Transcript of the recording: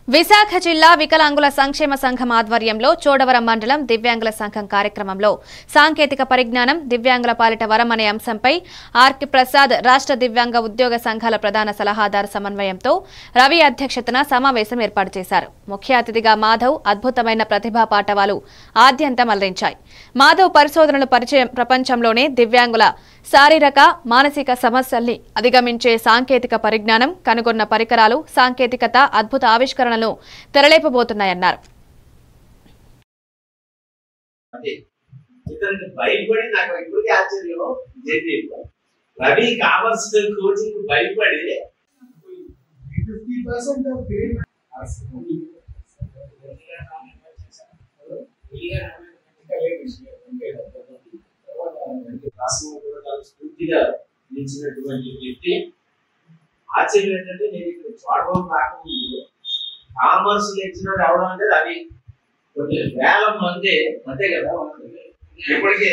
విశాఖ జిల్లా వికలాంగుల సంక్షేమ సంఘం ఆధ్వర్యంలో చోడవరం మండలం దివ్యాంగుల సంఘం కార్యక్రమంలో సాంకేతిక పరిజ్ఞానం దివ్యాంగుల పాలిట వరం అనే అంశంపై ఆర్కి ప్రసాద్ రాష్ట్ర దివ్యాంగ ఉద్యోగ సంఘాల ప్రధాన సలహాదారు సమన్వయంతో రవి అధ్యక్షతన సమావేశం ఏర్పాటు చేశారు. ముఖ్య అతిథిగా మాధవ్ అద్భుతమైన ప్రతిభా పాటవాలు ఆద్యంతం అలరించాయి. మాధవ్ పరిశోధనలు ప్రపంచంలోనే దివ్యాంగుల శారీరక మానసిక సమస్యల్ని అధిగమించే సాంకేతిక పరిజ్ఞానం కనుగొన్న పరికరాలు సాంకేతికత అద్భుత ఆవిష్కరణలను తెరలేపబోతున్నాయన్నారు. స్ఫూర్తిగా నిలిచినటువంటి వ్యక్తి. ఆశ్చర్యం ఏంటంటే నేను ఇక్కడ చూడడం రాకముందు కామర్స్ లెక్చరర్ అవడం అంటే రవి కొన్ని వేల మంది అంతే కదా ఇప్పటికే